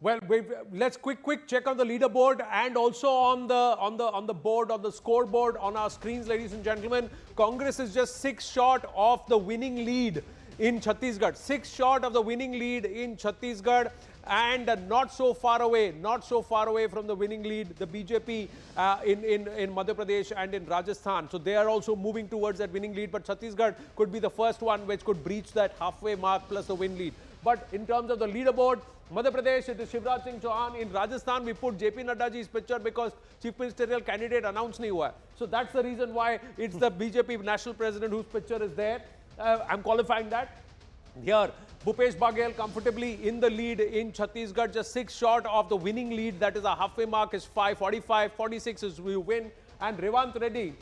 Well, let's quick check on the leaderboard and also on the board, on the scoreboard on our screens, ladies and gentlemen. Congress is just 6 short of the winning lead in Chhattisgarh. 6 short of the winning lead in Chhattisgarh, and not so far away from the winning lead, the BJP in Madhya Pradesh and in Rajasthan. So they are also moving towards that winning lead, but Chhattisgarh could be the first one which could breach that halfway mark plus the win lead. But in terms of the leaderboard, Madhya Pradesh, it is Shivraj Singh Chauhan. In Rajasthan, we put JP Nadda ji's picture because chief ministerial candidate announced nahi hua hai. So that's the reason why it's the BJP national president whose picture is there. I'm qualifying that. Here, Bhupesh Baghel comfortably in the lead in Chhattisgarh, just 6 short of the winning lead. That is a halfway mark is 545, 46 is we win. And Revant Reddy,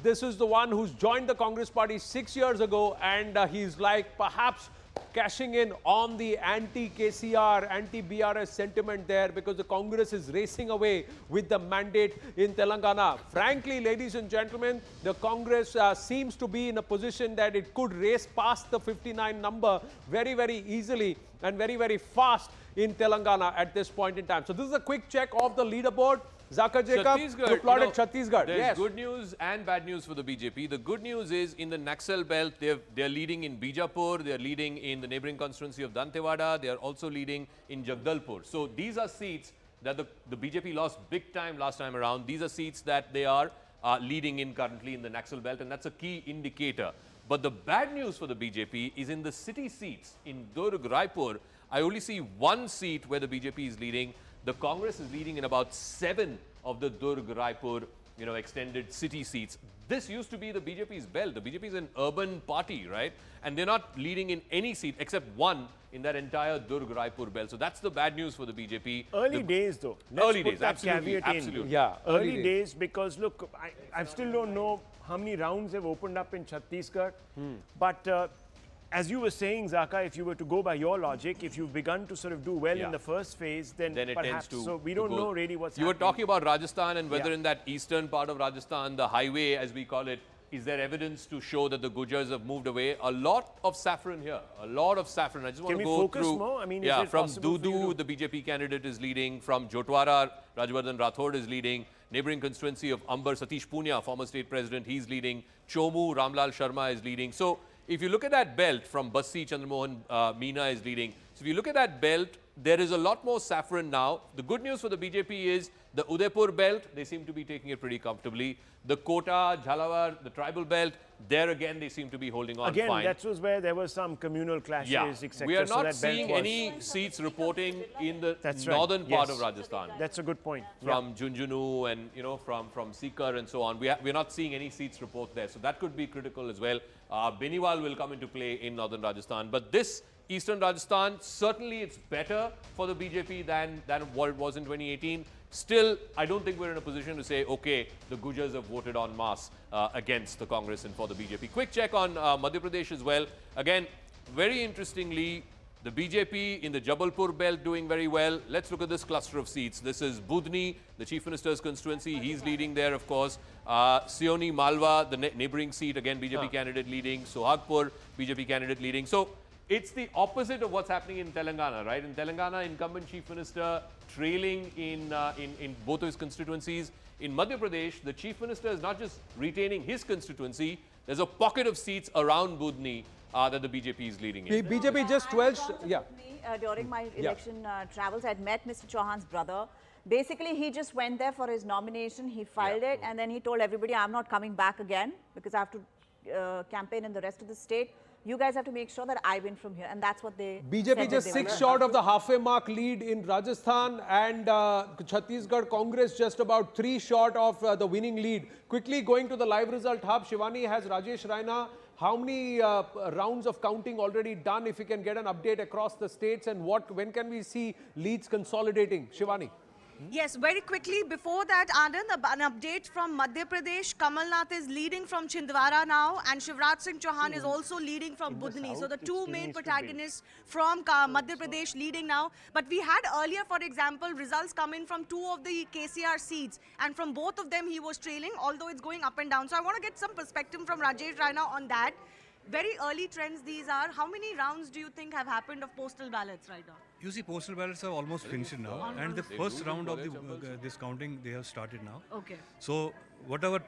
this is the one who's joined the Congress party 6 years ago, and he's like perhaps cashing in on the anti-KCR, anti-BRS sentiment there, because the Congress is racing away with the mandate in Telangana. Frankly, ladies and gentlemen, the Congress seems to be in a position that it could race past the 59 number very, very easily and very, very fast in Telangana at this point in time. So this is a quick check of the leaderboard. Zakir Jacob, you plotted Chhattisgarh. There's good news and bad news for the BJP. The good news is in the Naxal belt, they're leading in Bijapur, they're leading in the neighboring constituency of Dantewada, they are also leading in Jagdalpur. So these are seats that the BJP lost big time last time around. These are seats that they are leading in currently in the Naxal belt, and that's a key indicator. But the bad news for the BJP is in the city seats. In Durg, Raipur, I only see one seat where the BJP is leading. The Congress is leading in about 7 of the Durg, Raipur, extended city seats. This used to be the BJP's belt. The BJP is an urban party, right? And they're not leading in any seat except one in that entire Durg, Raipur belt. So that's the bad news for the BJP. Early days, though. Early days, absolutely. Yeah, early days, because look, I still don't know how many rounds have opened up in Chhattisgarh. But as you were saying, Zaka, if you were to go by your logic, if you've begun to sort of do well in the first phase, then it perhaps. Tends to so we don't know really what's happening. You were talking about Rajasthan and whether in that eastern part of Rajasthan, the highway, as we call it, is there evidence to show that the Gujars have moved away? A lot of saffron here. A lot of saffron. I just want to go through. More? I mean, yeah, from Dudu, the BJP candidate is leading. From Jotwara, Rajvardhan Rathod is leading. Neighboring constituency of Amber, Satish Punia, former state president, he's leading. Chomu, Ramlal Sharma is leading. So if you look at that belt, from Bassi, Chandramohan Meena is leading. So if you look at that belt, there is a lot more saffron now. The good news for the BJP is the Udaipur belt, they seem to be taking it pretty comfortably. The Kota, Jhalawar, the tribal belt, there again they seem to be holding on fine. Again, that was where there were some communal clashes, etc. We are not seeing any seats reporting in the northern part of Rajasthan. That's a good point. From Junjunu and from Sikar and so on. We're not seeing any seats report there. So that could be critical as well. Beniwal will come into play in northern Rajasthan. But this eastern Rajasthan, certainly it's better for the BJP than what it was in 2018. Still, I don't think we're in a position to say, okay, the Gujars have voted en masse against the Congress and for the BJP. Quick check on Madhya Pradesh as well. Again, very interestingly, the BJP in the Jabalpur belt doing very well. Let's look at this cluster of seats. This is Budni, the Chief Minister's constituency. He's leading there, of course. Sioni Malwa, the neighboring seat, again, BJP candidate leading. Sohagpur, BJP candidate leading. So it's the opposite of what's happening in Telangana, right? In Telangana, incumbent Chief Minister trailing in both of his constituencies. In Madhya Pradesh, the Chief Minister is not just retaining his constituency, there's a pocket of seats around Budni that the BJP is leading in. BJP just 12... During my election travels, I'd met Mr. Chauhan's brother. Basically, he just went there for his nomination, he filed it, and then he told everybody, I'm not coming back again because I have to campaign in the rest of the state. You guys have to make sure that I win from here. And that's what they BJP just 6 short of the halfway mark lead in Rajasthan, and Chhattisgarh Congress just about 3 short of the winning lead. Quickly going to the live result hub, Shivani has Rajesh Raina. How many rounds of counting already done, if you can get an update across the states, and when can we see leads consolidating? Shivani. Yes, very quickly. Before that, Anand, an update from Madhya Pradesh. Kamal Nath is leading from Chhindwara now, and Shivraj Singh Chauhan is also leading from Budni. So the two main protagonists from Madhya Pradesh leading now. But we had earlier, for example, results come in from 2 of the KCR seats, and from both of them he was trailing, although it's going up and down. So I want to get some perspective from Rajesh Raina on that. Very early trends these are. How many rounds do you think have happened of postal ballots right now? You see, postal ballots are almost finished now, and the first round of this counting they have started now. Okay. So whatever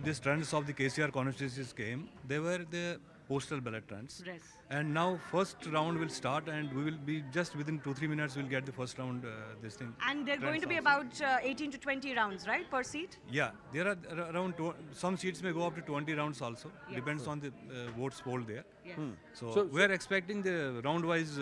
these trends of the KCR constituencies came, they were the postal ballot trends. Yes. And now first round will start, and we will be just within 2-3 minutes we'll get the first round this thing. And they're going to be about 18 to 20 rounds, right, per seat? Yeah, there are around some seats may go up to 20 rounds also. Depends on the votes polled there. Yes. So we are expecting the round-wise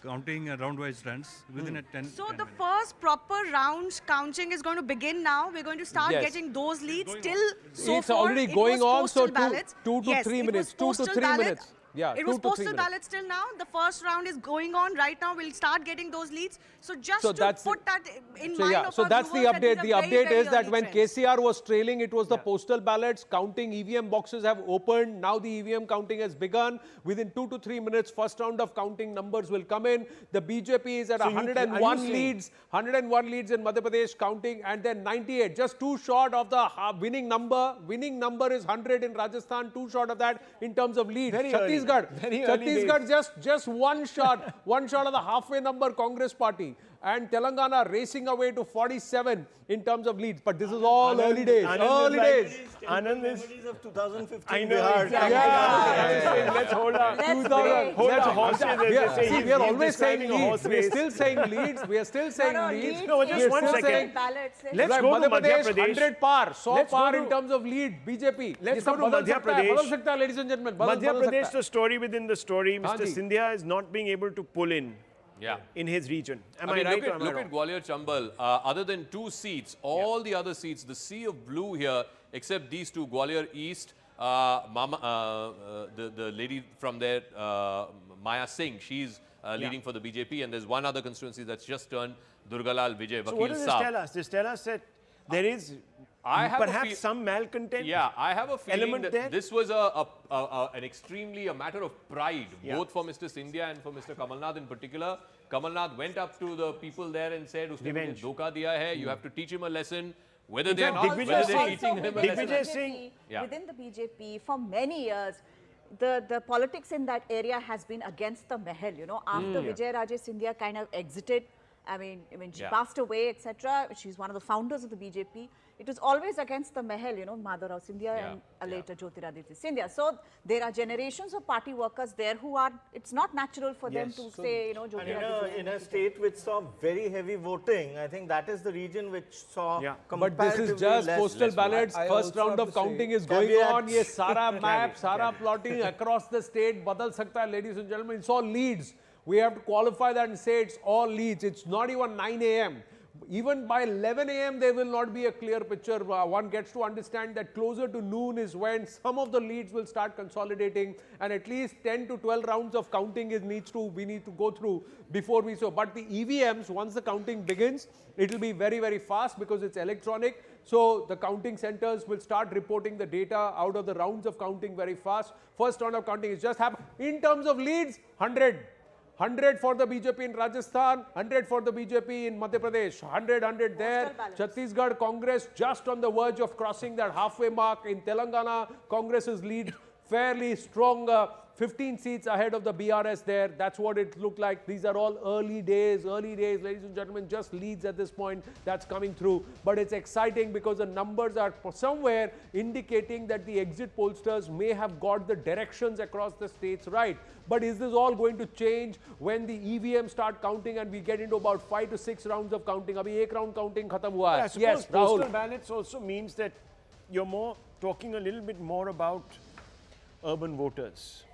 counting and round-wise trends within a 10. So 10 the minutes. first proper round counting is going to begin now. We're going to start Yes. getting those leads. Till so It's far, already it going was on, so postal ballots. 2 to Yes, 3 it minutes. was 2 to 3 postal ballot. minutes. Yeah, it 2 was to 3 postal minutes. ballots till now. The first round is going on right now. We'll start getting those leads. So just So to that's put that in So mind yeah, of so our that's the viewers that these update. are The very, update very is that early when trends. KCR was trailing, it was the postal ballots counting. EVM boxes have opened. Now the EVM counting has begun. Within 2 to 3 minutes, first round of counting numbers will come in. The BJP is at So are 101 you saying- leads, 101 leads in Madhya Pradesh counting, and then 98, just too short of the winning number. Winning number is 100 in Rajasthan, too short of that in terms of leads. Very early. Chhattisgarh, Very early Chhattisgarh just one shot of the halfway number Congress party. And Telangana racing away to 47 in terms of leads. But this is all early days. Early days. Anand is... Memories of 2015 I know, Bihar. exactly. Yeah. Let's hold our... Let's Hold our horses, as they say. See, we are He's always saying describing a horse leads. We are race. still saying leads. We are still saying leads. No, just We are one still second. saying- Ballots. Let's like go to Madhya Madhya Pradesh, Pradesh. 100 par, 100 Let's go par to- in terms of lead, BJP. Let's ये go सब to बदल Madhya सकता है, Pradesh. बदल सकता है, ladies and gentlemen. Madhya बदल Pradesh, सकता the है. story within the story, Mr. Haan ji. Scindia is not being able to pull in his region. Am I, I mean, right look or at, am I look wrong? at Gwalior Chambal. Other than 2 seats, all the other seats, the sea of blue here, except these two, Gwalior East, the lady from there, Maya Singh, she's leading for the BJP, and there's one other constituency that's just turned, Durgalal Vijay, So what Vakil does this Saab. tell us? This tell us that there is I have a perhaps some malcontent. Yeah, I have a feeling element that there? this was an extremely a matter of pride, both for Mr. Scindia and for Mr. Kamalnath in particular. Kamalnath went up to the people there and said, "Usne mujhe Revenge. धोखा दिया है. You have to teach him a lesson." Whether In they're fact, not, Digvijay whether Singh- they're teaching him a Digvijay lesson. Singh- Yeah. Within the BJP, for many years, the politics in that area has been against the Mahal. You know, after Vijay Raje Scindia kind of exited, I mean, she passed away, etc. She's one of the founders of the BJP. It was always against the Mahal, you know, Madhavrao Scindia and later Jyotiraditya Scindia. So there are generations of party workers there who are, it's not natural for them to say, you know, And Jyotiraditya. in a state which saw very heavy voting, I think that is the region which saw But this comparatively is just less. postal ballots. I First also round have of to say, counting is going caveats. on. ये सारा map, सारा plotting across the state बदल सकता है, ladies and gentlemen. It's all leads. We have to qualify that and say it's all leads. It's not even 9 a.m. Even by 11 a.m. there will not be a clear picture. One gets to understand that closer to noon is when some of the leads will start consolidating, and at least 10 to 12 rounds of counting we need to go through before we so. But the EVMs, once the counting begins, it will be very, very fast because it's electronic. So the counting centers will start reporting the data out of the rounds of counting very fast. First round of counting is just happened. In terms of leads, 100 for the BJP in Rajasthan, 100 for the BJP in Madhya Pradesh, 100 there. Chhattisgarh Congress just on the verge of crossing that halfway mark. In Telangana, Congress's lead fairly strong, 15 seats ahead of the BRS there. That's what it looked like. These are all early days, ladies and gentlemen, just leads at this point that's coming through. But it's exciting because the numbers are somewhere indicating that the exit pollsters may have got the directions across the states right. But is this all going to change when the EVM start counting and we get into about 5 to 6 rounds of counting? Abhi ek round counting khatam hua hai. I suppose Yes, postal Rahul. ballots also means that you're more talking a little bit more about urban voters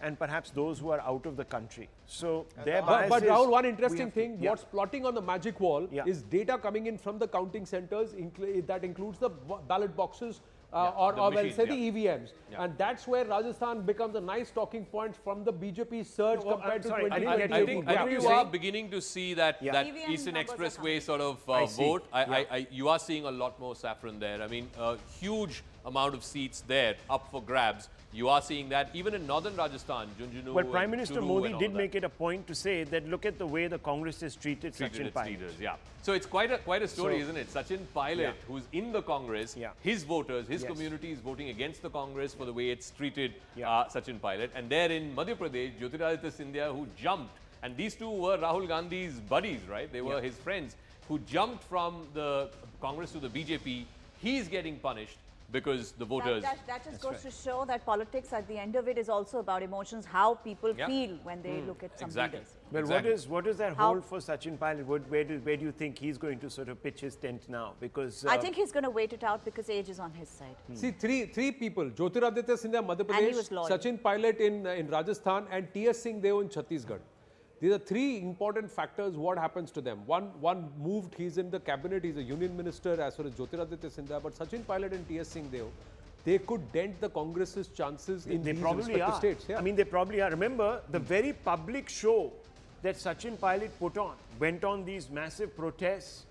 and perhaps those who are out of the country. So their But biases, Rahul, one we interesting have to- thing, what's plotting on the magic wall Yeah. is data coming in from the counting centers, that includes the ballot boxes the or well, machines, say the EVMs. And that's where Rajasthan becomes a nice talking point from the BJP surge No, compared I'm to sorry, I didn't 2020. get I you. think, What I were think you you are saying? beginning to see that EVM Eastern numbers are Expressway sort of I see. vote. You are seeing a lot more saffron there. I mean, a huge amount of seats there up for grabs. You are seeing that even in northern Rajasthan, Junjunu. But Prime and Minister Churu Modi and all did that. make it a point to say that look at the way the Congress has treated Sachin its Pilot. leaders, yeah. So it's quite a story, So- isn't it? Sachin Pilot, who's in the Congress, his voters, his community is voting against the Congress for the way it's treated Sachin Pilot. And there in Madhya Pradesh, Jyotiraditya Scindia, who jumped And these two were Rahul Gandhi's buddies, right? They were his friends who jumped from the Congress to the BJP. He's getting punished because the voters... That just goes to show that politics at the end of it is also about emotions, how people feel when they look at some leaders. Well, what does that hold for Sachin Pilot? Where do you think he's going to sort of pitch his tent now? Because I think he's going to wait it out because age is on his side. See, three people: Jyotiraditya Scindia, Madhya Pradesh; Sachin Pilot in Rajasthan; and T.S. Singh Deo in Chhattisgarh. These are three important factors. What happens to them? One moved. He's in the cabinet. He's a union minister as far as Jyotiraditya Scindia. But Sachin Pilot and T.S. Singh Deo, they could dent the Congress's chances in these respective states. Yeah. I mean, they probably are. Remember, the very public show that Sachin Pilot put on, went on these massive protests,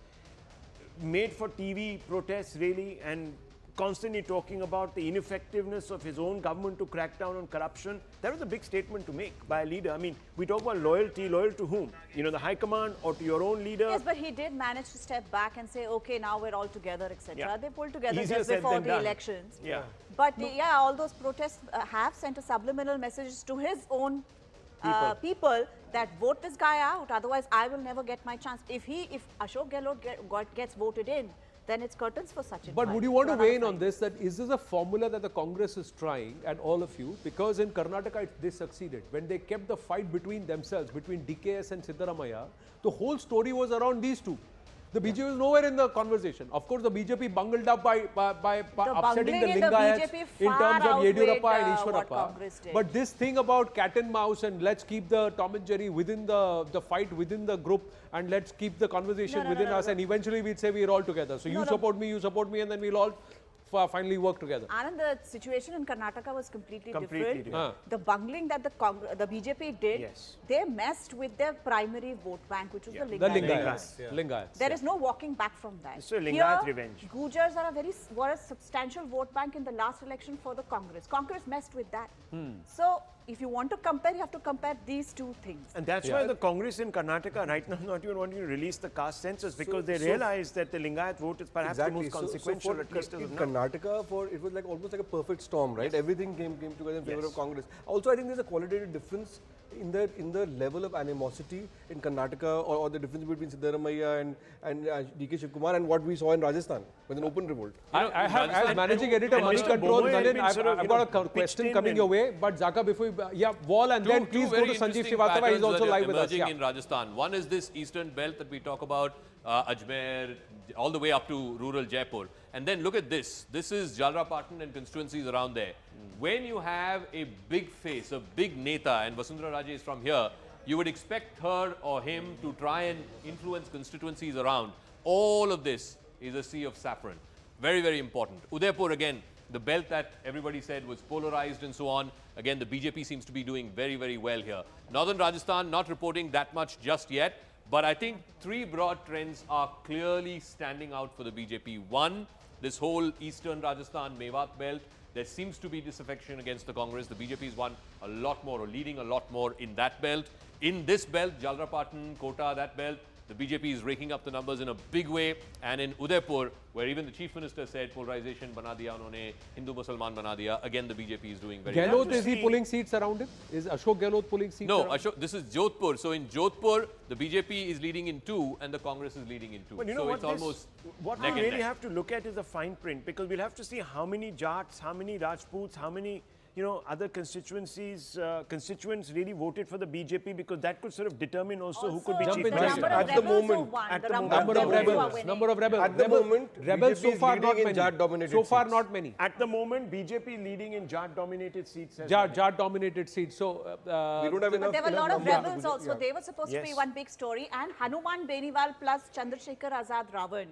made for TV protests really, and constantly talking about the ineffectiveness of his own government to crack down on corruption. That was a big statement to make by a leader. I mean, we talk about loyalty. Loyal to whom? You know, the high command or to your own leader? Yes, but he did manage to step back and say, okay, now we're all together, etc. Yeah. They pulled together Easier just said before than the done. elections. Yeah. But yeah, all those protests have sent a subliminal message to his own people that vote this guy out, otherwise I will never get my chance. If Ashok Gehlot gets voted in, then it's curtains for Sachin. But would you want to weigh in on this, that is this a formula that the Congress is trying, and all of you, because in Karnataka they succeeded. When they kept the fight between themselves, between DKS and Siddaramaiah, the whole story was around these two. The BJP was nowhere in the conversation. Of course, the BJP bungled up by upsetting the Lingayats in terms of Yediyurappa and Ishwarappa. But this thing about cat and mouse and let's keep the Tom and Jerry within the fight within the group, and let's keep the conversation within us, and eventually we'd say we're all together. So you support me, and then we'll all finally work together. Anand, the situation in Karnataka was completely different. The bungling that the BJP did, they messed with their primary vote bank, which was the Lingayats. Lingayats. There is no walking back from that. It's a Lingayat revenge. Gujars were a substantial vote bank in the last election for the Congress. Congress messed with that. So if you want to compare, you have to compare these two things. And that's why the Congress in Karnataka right now not even wanting to release the caste census, because they realize that the Lingayat vote is perhaps the most consequential, at least as of now. Karnataka, it was like almost like a perfect storm, right? Everything came together in favor of Congress. Also, I think there's a qualitative difference in the level of animosity in Karnataka, or the difference between Siddaramaiah and DK Shivkumar and what we saw in Rajasthan with an open revolt. I have, as managing editor, Money Control, I've got a question coming your way, but Zaka, before Wall, and then please go to Sanjeev Srivastava. He's also live with us. Emerging in Rajasthan. One is this eastern belt that we talk about, Ajmer, all the way up to rural Jaipur. And then look at this. This is Jalrapatan and constituencies around there. When you have a big face, a big neta, and Vasundhara Raje is from here, you would expect her or him to try and influence constituencies around. All of this is a sea of saffron. Very, very important. Udaipur, again, the belt that everybody said was polarized and so on. Again, the BJP seems to be doing very, very well here. Northern Rajasthan, not reporting that much just yet. But I think three broad trends are clearly standing out for the BJP. One, this whole eastern Rajasthan, Mewat belt. There seems to be disaffection against the Congress. The BJP has won a lot more, or leading a lot more in that belt. In this belt, Jalrapatan, Kota, that belt, the BJP is raking up the numbers in a big way. And in Udaipur, where even the Chief Minister said polarization bana diya unhone, Hindu Musalman bana diya, again the BJP is doing very well. Gehlot, is he pulling seats around him? Is Ashok Gehlot pulling seats around him? No, Ashok, this is Jodhpur. So in Jodhpur, the BJP is leading in 2 and the Congress is leading in 2. Well, you know so what, it's almost what we really have to look at is the fine print, because we'll have to see how many Jats, how many Rajputs, how many other constituents really voted for the BJP, because that could sort of determine also who could be Chief Minister. At the moment, Number of rebels. At the moment, rebels so far not many. Jat-dominated So far seats. not many. At the moment, BJP leading in Jat-dominated seats. Jat-dominated seats. So we don't have enough. But there were a lot of rebels also. They were supposed to be one big story. And Hanuman Beniwal plus Chandrasekhar Azad Ravan.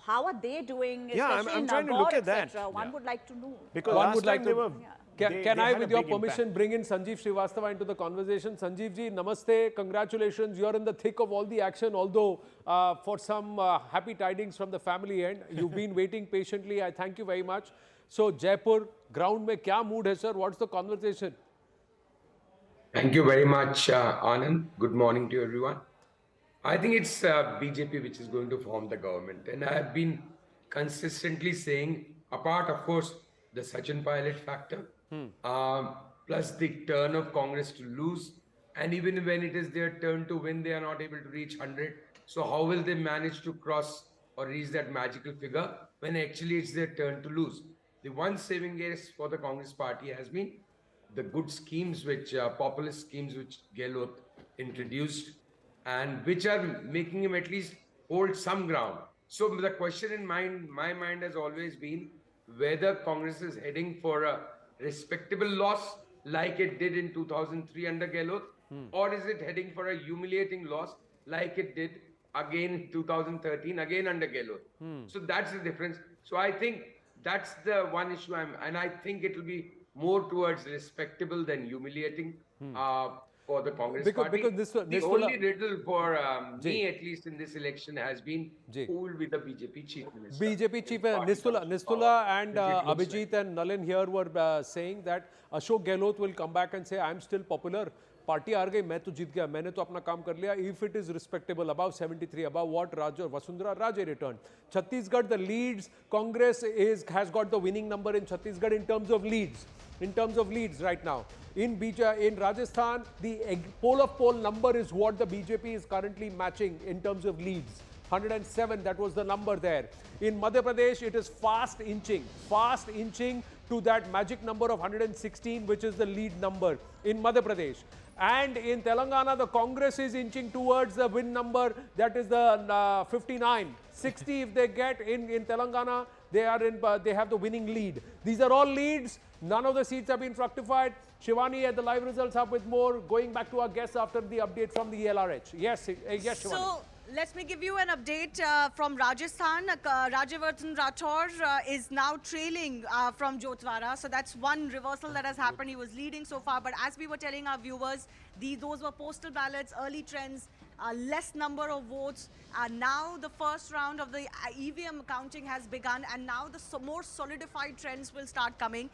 How are they doing? Yeah, I'm trying to look at that. One would like to know. Because one last would like time to. Can I, with your permission, bring in Sanjeev Srivastava into the conversation? Sanjeev ji, namaste, congratulations. You're in the thick of all the action, although for some happy tidings from the family end. You've been waiting patiently. I thank you very much. So, Jaipur, ground mein kya mood hai, sir? What's the conversation? Thank you very much, Anand. Good morning to everyone. I think it's BJP which is going to form the government. And I have been consistently saying, apart, of course, the Sachin Pilot factor, plus the turn of Congress to lose, and even when it is their turn to win, they are not able to reach 100. So how will they manage to cross or reach that magical figure when actually it's their turn to lose? The one saving grace for the Congress party has been the good schemes, which populist schemes which Gehlot introduced, and which are making him at least hold some ground. So the question in my mind has always been whether Congress is heading for a respectable loss like it did in 2003 under Gehlot, or is it heading for a humiliating loss like it did again in 2013, again under Gehlot? So that's the difference. So I think that's the one issue and I think it will be more towards respectable than humiliating for the Congress party. Because the only riddle for me, at least in this election, has been who will be the BJP chief minister. BJP chief Nistula and Abhijit and Nalin here were saying that Ashok Gehlot will come back and say, I am still popular. Party हार गई, मैं तो जीत गया, मैंने तो अपना काम कर लिया. If it is respectable, above 73, above what Vasundhara Raje returned. Chhattisgarh, the leads, Congress has got the winning number in Chhattisgarh in terms of leads. In terms of leads right now. In Rajasthan, the poll number is what the BJP is currently matching in terms of leads. 107, that was the number there. In Madhya Pradesh, it is fast inching to that magic number of 116, which is the lead number in Madhya Pradesh. And in Telangana, the Congress is inching towards the win number, that is the 59. 60 if they get in Telangana, they have the winning lead. These are all leads. None of the seats have been fructified. Shivani at the live results up with more. Going back to our guests after the update from the LRH. Yes, Shivani. So, let me give you an update from Rajasthan. Rajyavardhan Rathore is now trailing from Jotwara. So that's one reversal that has happened. He was leading so far. But as we were telling our viewers, those were postal ballots, early trends, less number of votes. Now the first round of the EVM counting has begun, and now the more solidified trends will start coming.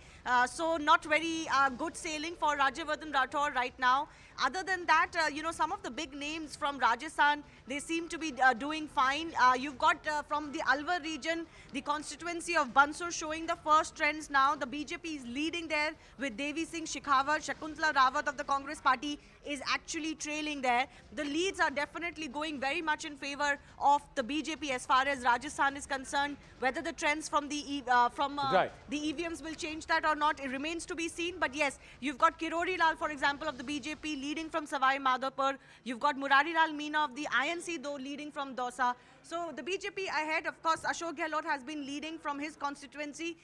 So not very good sailing for Rajyavardhan Rathore right now. Other than that, some of the big names from Rajasthan, they seem to be doing fine. You've got from the Alwar region, the constituency of Bansur showing the first trends now. The BJP is leading there with Devi Singh Shekhawat. Shakuntala Rawat of the Congress party is actually trailing there. The leads are definitely going very much in favor of the BJP as far as Rajasthan is concerned. Whether the trends from the EVMs will change that or not, it remains to be seen. But yes, you've got Kirori Lal, for example, of the BJP leading from Savai Madhopur. You've got Murari Lal Meena of the INC, though, leading from Dausa. So the BJP ahead. Of course, Ashok Gehlot has been leading from his constituency.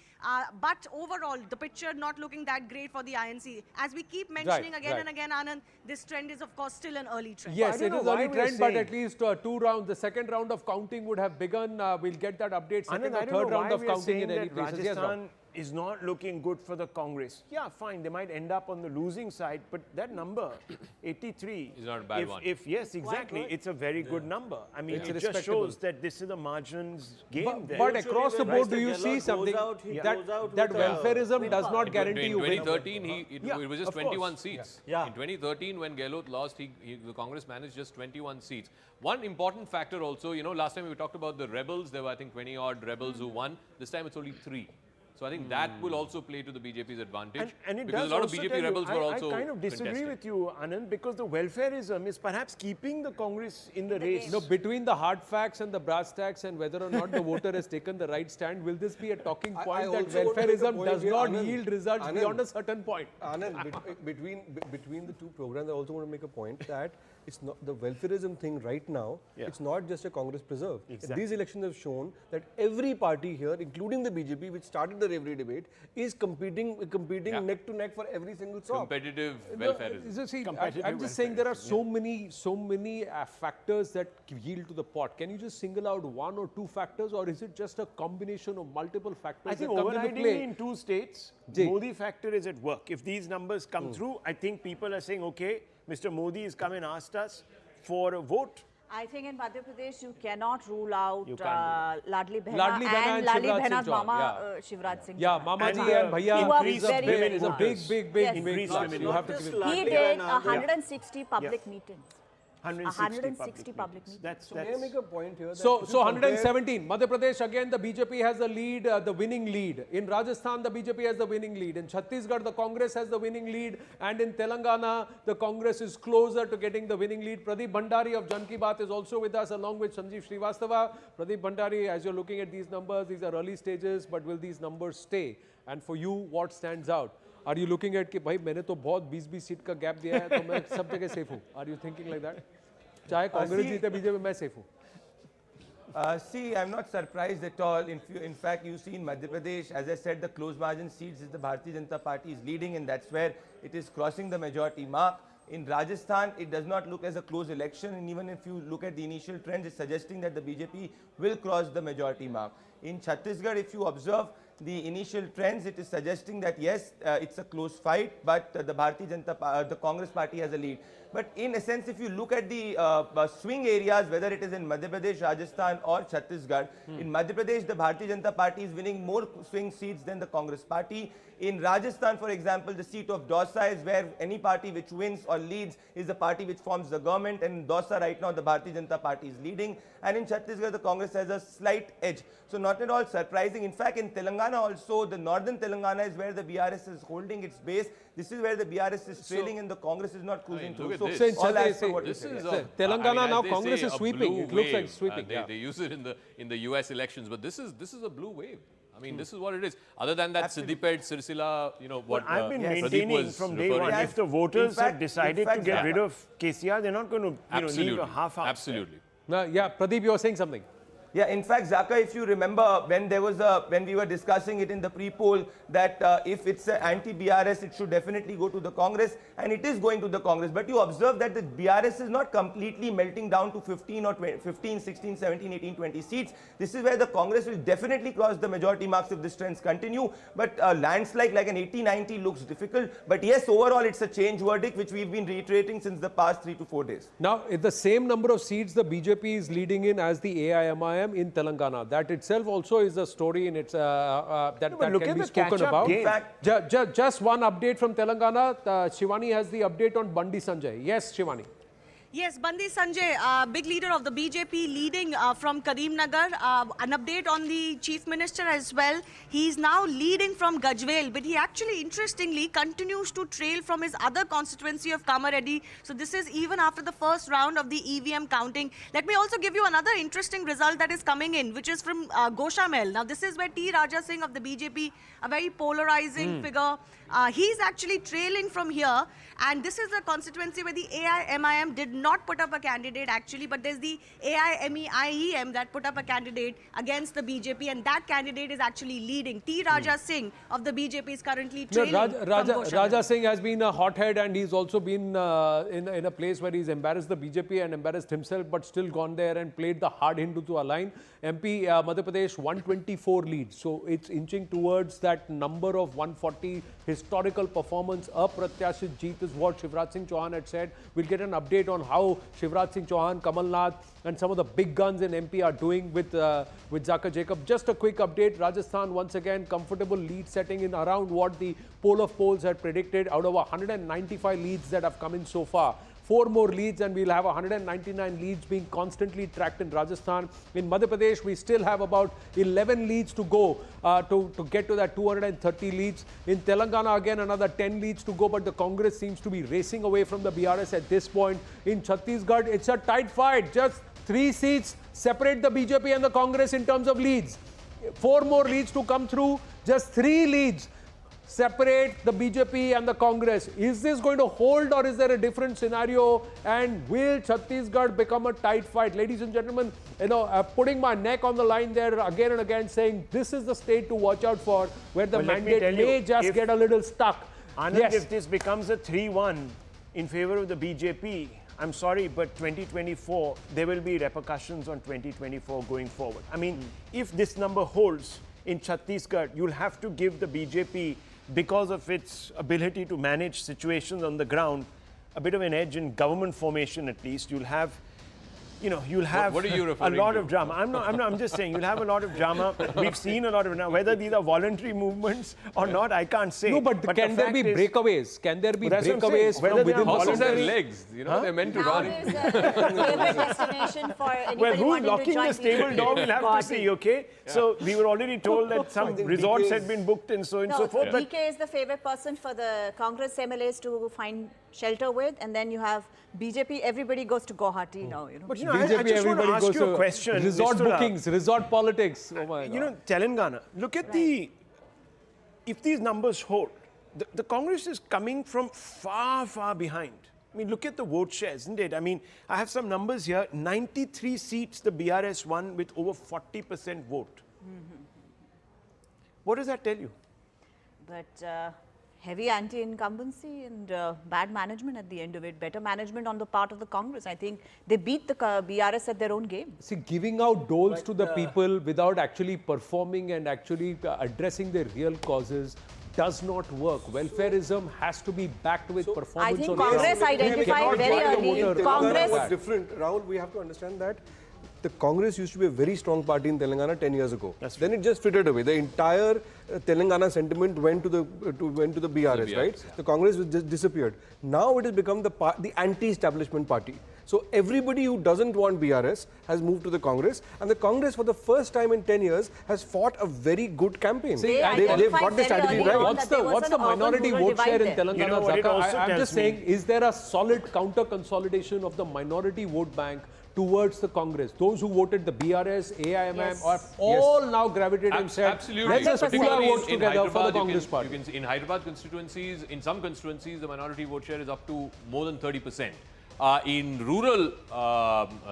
But overall, the picture not looking that great for the INC. As we keep mentioning again and again, Anand, this trend is, of course, still an early trend. Yes, it is early trend, but at least 2 rounds. The second round of counting would have begun. We'll get that update. Second or third round of counting in any case. Rajasthan is not looking good for the Congress. Yeah, fine, they might end up on the losing side, but that number, 83, is not a bad one. Yes, exactly, it's a very good number. I mean, it just shows that this is the margins game there. But across the board, do you see something that welfareism does not guarantee you? In 2013, it was just 21 seats. Yeah. In 2013, when Gehlot lost, the Congress managed just 21 seats. One important factor also, last time we talked about the rebels, there were, I think, 20-odd rebels who won. This time it's only 3. So I think that will also play to the BJP's advantage. And it because does a lot of BJP rebels were also I kind of disagree with you, Anand, because the welfareism is perhaps keeping the Congress in the race. No, between the hard facts and the brass tacks and whether or not the voter has taken the right stand, will this be a talking point that welfareism does not yield results beyond a certain point? Anand, between the two programs, I also want to make a point that it's not the welfareism thing right now. It's not just a Congress preserve. Exactly. These elections have shown that every party here, including the BJP, which started the every debate, is competing neck to neck for every single stop. Competitive welfareism. See, I'm just saying there are so many factors that yield to the pot. Can you just single out 1 or 2 factors, or is it just a combination of multiple factors? I think overridingly in 2 states, Modi factor is at work. If these numbers come through, I think people are saying, okay, Mr. Modi has come and asked us for a vote. I think in Madhya Pradesh, you cannot rule out Ladli Behna and Ladli Behna's Mama Shivraj Singh. Yeah, Mama ji and Bhaiya is a big increase. You have to give it. He did 160 public meetings. 160 public meetings. That's May I make a point here? That So if you compare- 117. Madhya Pradesh, again, the BJP has the lead, the winning lead. In Rajasthan, the BJP has the winning lead. In Chhattisgarh, the Congress has the winning lead. And in Telangana, the Congress is closer to getting the winning lead. Pradeep Bhandari of Jan Ki Baat is also with us, along with Sanjeev Srivastava. Pradeep Bhandari, as you're looking at these numbers, these are early stages, but will these numbers stay? And for you, what stands out? Are you looking at कि भाई मैंने तो बहुत 20-20 seat का gap दिया है तो मैं सब जगह सेफ हूँ? Are you thinking like that? चाहे कांग्रेस जीते बीजेपी मैं सेफ हूँ. See, I'm not surprised at all. In fact, you see in Madhya Pradesh, as I said, the close margin seats is the Bharatiya Janata Party is leading, and that's where it is crossing the majority mark. In Rajasthan, it does not look as a close election, and even if you look at the initial trends, it's suggesting that the BJP will cross the majority mark. In Chhattisgarh, if you observe the initial trends, it is suggesting that yes, it's a close fight, but the Bharatiya Janata, the Congress party has a lead. But in a sense, if you look at the swing areas, whether it is in Madhya Pradesh, Rajasthan or Chhattisgarh, in Madhya Pradesh, the Bharatiya Janata Party is winning more swing seats than the Congress party. In Rajasthan, for example, the seat of Dausa is where any party which wins or leads is the party which forms the government. And in Dausa right now, the Bharatiya Janata Party is leading. And in Chhattisgarh, the Congress has a slight edge. So not at all surprising. In fact, in Telangana also, the northern Telangana is where the BRS is holding its base. This is where the BRS is trailing and the Congress is not cruising through. So all as per what you said. Telangana now Congress is sweeping. It looks like sweeping. They use it in the US elections, but this is a blue wave. I mean, this is what it is. Other than that, Siddipet, Sirsila, you know, what I've been maintaining from day one. If the voters have decided to get rid of KCR, they're not going to leave a half-hour. Absolutely. Yeah, Pradeep, you were saying something. Yeah, in fact, Zaka, if you remember, when we were discussing it in the pre-poll, that if it's an anti-BRS, it should definitely go to the Congress, and it is going to the Congress. But you observe that the BRS is not completely melting down to 15 or 20, 15, 16, 17, 18, 20 seats. This is where the Congress will definitely cross the majority marks if these trends continue. But landslide like an 80-90 looks difficult. But yes, overall, it's a change verdict, which we've been reiterating since the past 3 to 4 days. Now, if the same number of seats the BJP is leading in as the AIMIM in Telangana. That itself also is a story in its that can be spoken about. In fact, just one update from Telangana. Shivani has the update on Bandi Sanjay. Yes, Shivani. Yes, Bandi Sanjay, big leader of the BJP, leading from Karimnagar. An update on the Chief Minister as well. He's now leading from Gajwel, but he actually, interestingly, continues to trail from his other constituency of Kamareddy. So this is even after the first round of the EVM counting. Let me also give you another interesting result that is coming in, which is from Goshamel. Now, this is where T. Raja Singh of the BJP, a very polarizing figure, he's actually trailing from here. And this is a constituency where the AIMIM did not put up a candidate actually, but there's the AIMEIEM that put up a candidate against the BJP, and that candidate is actually leading. T. Raja Singh of the BJP is currently trailing. Raja Singh has been a hothead, and he's also been in a place where he's embarrassed the BJP and embarrassed himself, but still gone there and played the hard Hindu to align. MP Madhya Pradesh 124 leads, so it's inching towards that number of 140 historical performance. Apratyashit jeet is what Shivraj Singh Chauhan had said. We'll get an update on how Shivraj Singh Chauhan, Kamal Nath and some of the big guns in MP are doing with Zakir Jacob. Just a quick update. Rajasthan once again comfortable lead setting in around what the poll of polls had predicted. Out of 195 leads that have come in so far, 4 more leads and we'll have 199 leads being constantly tracked in Rajasthan. In Madhya Pradesh, we still have about 11 leads to go to get to that 230 leads. In Telangana, again, another 10 leads to go, but the Congress seems to be racing away from the BRS at this point. In Chhattisgarh, it's a tight fight. Just 3 seats separate the BJP and the Congress in terms of leads. 4 more leads to come through. Just 3 leads separate the BJP and the Congress. Is this going to hold, or is there a different scenario? And will Chhattisgarh become a tight fight? Ladies and gentlemen, you know, putting my neck on the line there again and again, saying this is the state to watch out for, where the mandate may just get a little stuck. Anand, yes. If this becomes a 3-1 in favor of the BJP, I'm sorry, but 2024, there will be repercussions on 2024 going forward. I mean, if this number holds in Chhattisgarh, you'll have to give the BJP, because of its ability to manage situations on the ground, a bit of an edge in government formation at least. You'll have you'll have What are you a referring lot to? of drama. I'm just saying, you'll have a lot of drama. We've seen a lot of drama. Whether these are voluntary movements or not, I can't say. No, but can there be breakaways? Can there be breakaways from within the Horses have Congress? legs, they're meant to Now run. is a favorite destination for anybody Well, who's wanting to locking join the stable door, we'll have to party. see, okay? So we were already told that some resorts had been booked and so on and so forth. But DK is the favorite person for the Congress MLAs to find shelter with, and then you have BJP, everybody goes to Guwahati now, But BJP, I just want to everybody ask goes you a to question. resort Mr. Rao. bookings, resort politics. Oh my God. Telangana, look at if these numbers hold, the Congress is coming from far, far behind. I mean, look at the vote share, isn't it? I mean, I have some numbers here. 93 seats the BRS won with over 40% vote. What does that tell you? But heavy anti-incumbency and bad management at the end of it. Better management on the part of the Congress. I think they beat the BRS at their own game. See, giving out doles to the people without actually performing and actually addressing the real causes does not work. Welfareism has to be backed with performance. I think on Congress ground. identified very early. Telangana Congress was different. Rahul, we have to understand that the Congress used to be a very strong party in Telangana 10 years ago. Then it just frittered away. The entire Telangana sentiment went to the BRS, right? Yeah. The Congress just disappeared. Now it has become the anti-establishment party. So everybody who doesn't want BRS has moved to the Congress, and the Congress for the first time in 10 years has fought a very good campaign. They They've got the strategy identified very right. early What's that there the was an minority urban-rural vote share divide in there. Telangana? You know what it Zaka? also I'm tells just me? saying, is there a solid counter consolidation of the minority vote bank towards the Congress? Those who voted the BRS, AIMM Yes. are all now gravitated and said, Absolutely. let's just pool our Particularly votes together for the Hyderabad, Congress you party. can see in Hyderabad constituencies, in some constituencies, the minority vote share is up to more than 30%. In rural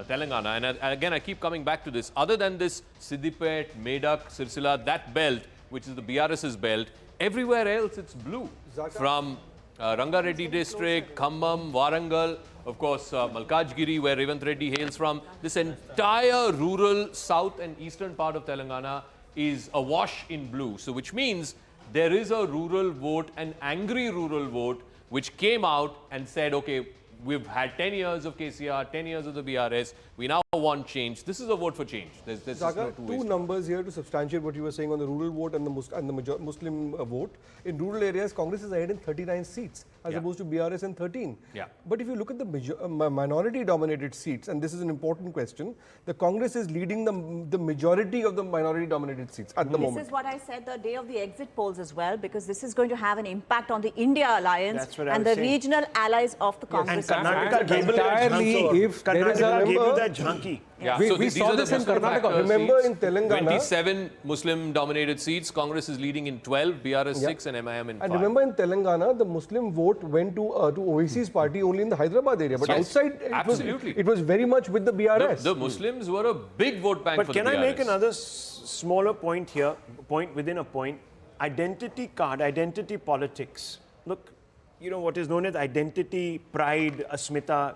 Telangana, and again I keep coming back to this, other than this Siddipet, Medak, Sirsila, that belt, which is the BRS's belt, everywhere else it's blue. From Rangareddy district, Khambam, Warangal, of course Malkajgiri, where Revant Reddy hails from. This entire rural south and eastern part of Telangana is awash in blue. So which means there is a rural vote, an angry rural vote, which came out and said, okay, we've had 10 years of KCR, 10 years of the BRS. We now want change. This is a vote for change. There's Zaka, no two two numbers here to substantiate what you were saying on the rural vote and the Muslim vote. In rural areas, Congress is ahead in 39 seats as opposed to BRS in 13. Yeah. But if you look at the minority-dominated seats, and this is an important question, the Congress is leading the majority of the minority-dominated seats at the moment. This is what I said the day of the exit polls as well, because this is going to have an impact on the India alliance That's what I and was the saying. regional allies of the Congress. And Karnataka gave you that entirely jhanki. if there is a- Karnataka gave you that jhanki. Yeah. We these saw are the this in Muslim Karnataka. factor Remember seats. in Telangana- 27 Muslim-dominated seats. Congress is leading in 12, BRS 6 and MIM in 5. And remember in Telangana, the Muslim vote went to Oasis party only in the Hyderabad area. But Yes, outside, absolutely. it was very much with the BRS. The Muslims were a big vote bank But for the can I BRS. make another smaller point here, point within a point? Identity card, identity politics. Look, what is known as identity, pride, asmita.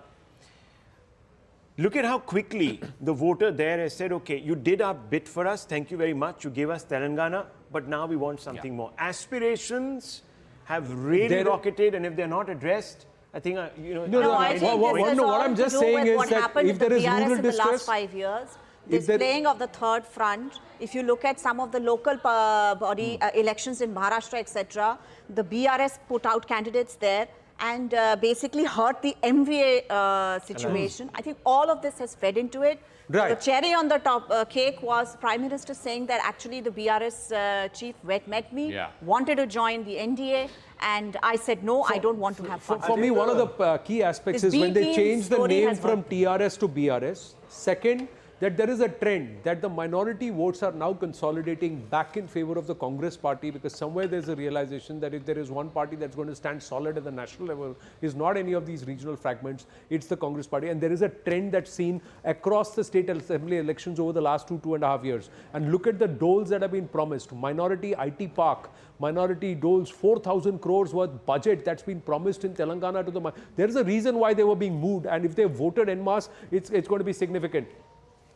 Look at how quickly the voter there has said, okay, you did our bit for us, thank you very much, you gave us Telangana, but now we want something more. Aspirations have really rocketed, and if they're not addressed, I think, I think what this has what all I'm to just do saying with is what that happened if with the there is BRS rural in the last distress, 5 years. if This there- playing of the third front, if you look at some of the local body elections in Maharashtra, etc., the BRS put out candidates there and basically hurt the MVA situation. I think all of this has fed into it. Right. The cherry on the top cake was Prime Minister saying that actually the BRS chief met me, wanted to join the NDA, and I said, no, I don't want to have fun. For me, one of the key aspects This is when they B-team change the story name has from worked. TRS to BRS. Second, that there is a trend that the minority votes are now consolidating back in favor of the Congress party, because somewhere there's a realization that if there is one party that's going to stand solid at the national level, is not any of these regional fragments, it's the Congress party. And there is a trend that's seen across the state assembly elections over the last 2.5 years. And look at the doles that have been promised. Minority IT park, minority doles, 4,000 crores worth budget that's been promised in Telangana to the... There is a reason why they were being moved, and if they voted en masse, it's going to be significant.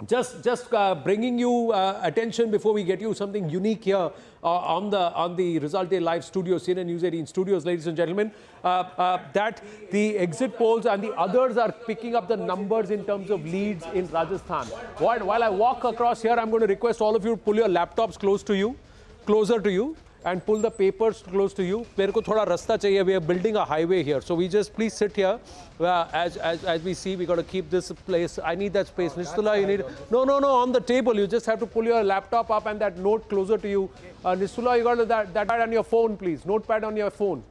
Just bringing you attention before we get you something unique here on the Result Day Live studio, CNN News 18 studios, ladies and gentlemen, that the exit polls and the others are picking up the numbers in terms of leads in Rajasthan. While I walk across here, I'm going to request all of you to pull your laptops closer to you, and pull the papers close to you. मेरे को थोड़ा रास्ता चाहिए. We are building a highway here, so we just please sit here. As we see, we got to keep this place. I need that space. Nistula, you need no on the table. You just have to pull your laptop up and that note closer to you. Nistula, you got that on your phone, please. Notepad on your phone.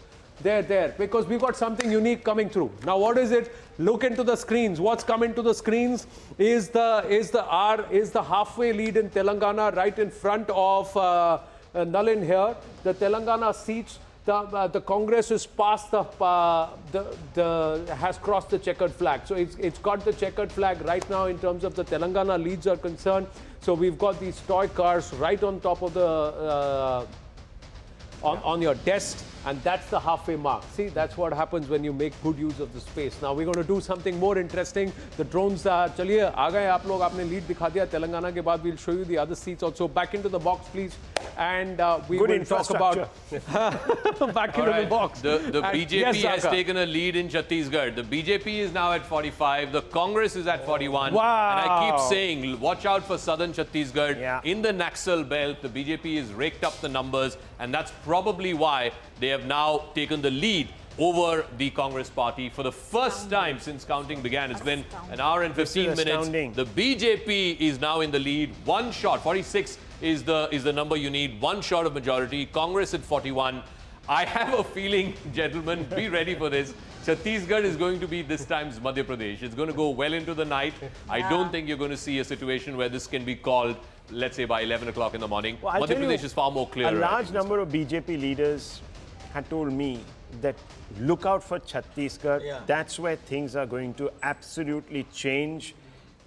There, because we've got something unique coming through. Now, what is it? Look into the screens. What's coming to the screens is the halfway lead in Telangana, right in front of Nalin here. The Telangana seats, the Congress is past has crossed the checkered flag. So it's got the checkered flag right now in terms of the Telangana leads are concerned. So we've got these toy cars right on top of the on your desk, and that's the halfway mark. See, that's what happens when you make good use of the space. Now we're going to do something more interesting. The drones, chaliye, aa gaye aap log, aapne lead dikha diya Telangana ke baad. We'll show you the other seats also. Back into the box, please. And we will talk about back into the box. The BJP has taken a lead in Chhattisgarh. The BJP is now at 45. The Congress is at 41. Wow. And I keep saying, watch out for southern Chhattisgarh. Yeah. In the Naxal belt, the BJP has raked up the numbers, and that's probably why they have now taken the lead over the Congress party for the first time since counting began. It's been an hour and 15 minutes. The BJP is now in the lead. One shot, 46 is the number you need. One shot of majority. Congress at 41. I have a feeling, gentlemen, be ready for this. Chhattisgarh is going to be this time's Madhya Pradesh. It's going to go well into the night. I don't think you're going to see a situation where this can be called, let's say, by 11 o'clock in the morning. Well, Madhya Pradesh is far more clear. A large number of BJP leaders had told me that look out for Chhattisgarh. Yeah. That's where things are going to absolutely change.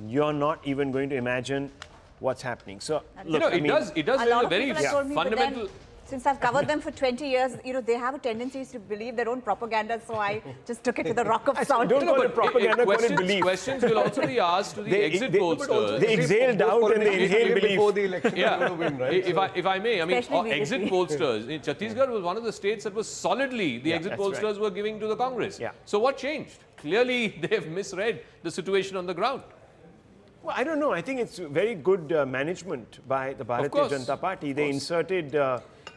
You're not even going to imagine what's happening. So, look, it does raise a very fundamental... Since I've covered them for 20 years, they have a tendency to believe their own propaganda, so I just took it to the rock of sound. Don't call it propaganda, call it belief. Questions will also be asked to the exit pollsters. They exhale doubt and they inhale belief. Before the election, yeah. win, right? If I may, I mean, exit pollsters, in Chhattisgarh was one of the states that was solidly, the exit pollsters were giving to the Congress. Yeah. So what changed? Clearly, they have misread the situation on the ground. Well, I don't know. I think it's very good management by the Bharatiya Janata Party. They inserted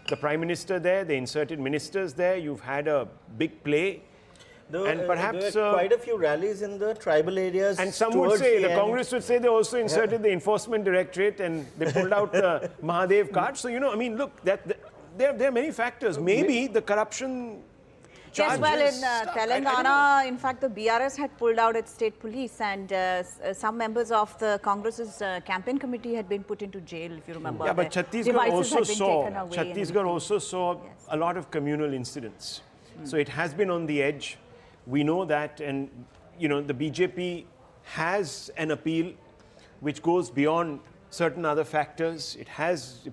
the Prime Minister there, they inserted ministers there, you've had a big play. And perhaps there were quite a few rallies in the tribal areas. And some would say, the Congress would say they also inserted the Enforcement Directorate and they pulled out the Mahadev card. So, I mean, look, there are many factors. Maybe the corruption Yes, well, in Telangana, in fact, the BRS had pulled out its state police, and some members of the Congress's campaign committee had been put into jail, if you remember. Yeah, but Chhattisgarh also saw a lot of communal incidents. So it has been on the edge. We know that, and the BJP has an appeal which goes beyond certain other factors. It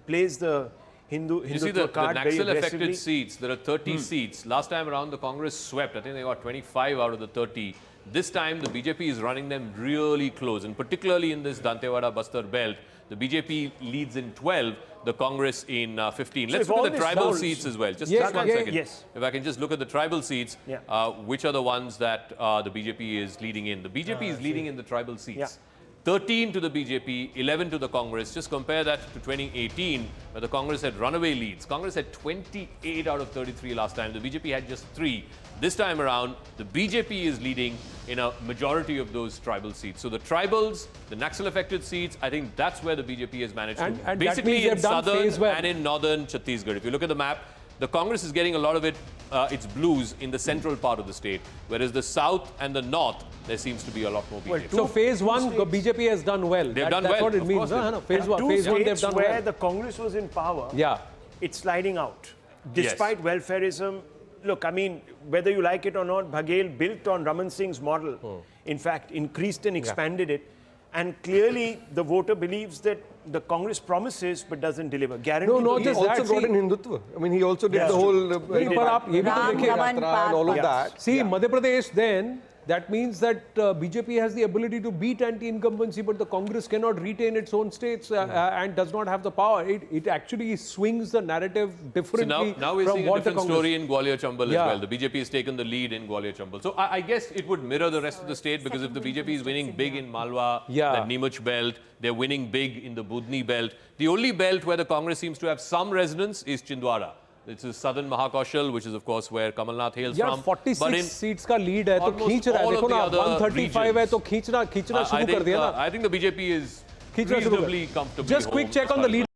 plays the Hindutva card very aggressively. You see, the Naxal-affected seats, there are 30 seats. Last time around, the Congress swept. I think they got 25 out of the 30. This time, the BJP is running them really close. And particularly in this Dantewada-Bastar belt, the BJP leads in 12, the Congress in 15. Let's look at the tribal seats as well. Just 1 second. Yes. If I can just look at the tribal seats, which are the ones that the BJP is leading in. The BJP is leading in the tribal seats. Yeah. 13 to the BJP, 11 to the Congress. Just compare that to 2018, where the Congress had runaway leads. Congress had 28 out of 33 last time. The BJP had just 3. This time around, the BJP is leading in a majority of those tribal seats. So the tribals, the Naxal-affected seats, I think that's where the BJP has managed to. And basically in southern and in northern Chhattisgarh. If you look at the map, the Congress is getting a lot of its blues in the central part of the state, whereas the south and the north, there seems to be a lot more BJP. So phase 1, the BJP has done well. They've done well. That's what it means. Phase 1, they've done well. Where the Congress was in power, it's sliding out. Despite welfareism, look, I mean, whether you like it or not, Baghel built on Raman Singh's model. In fact, increased and expanded it. And clearly, the voter believes that the Congress promises but doesn't deliver. Guaranteed. No, not just that. He also brought in Hindutva. I mean, he also did the whole and all of that. See, Madhya Pradesh then, that means that BJP has the ability to beat anti-incumbency, but the Congress cannot retain its own states and does not have the power. It actually swings the narrative differently. So now we're seeing a different story in Gwalior Chambal as Yeah. well. The BJP has taken the lead in Gwalior Chambal. So I guess it would mirror the rest of the state, because if the BJP is winning big in Malwa, Yeah. the Neemuch belt, they're winning big in the Budni belt. The only belt where the Congress seems to have some resonance is Chhindwara. This is southern Mahakoshal, which is of course where Kamal Nath hails Yeah, from. 46 seats का lead है तो खींच रहा है. देखो ना 135 है तो खींचना शुरू कर दिया ना. I think the BJP is खींचना शुरू कर. reasonably comfortably Just quick home check as on far the as lead.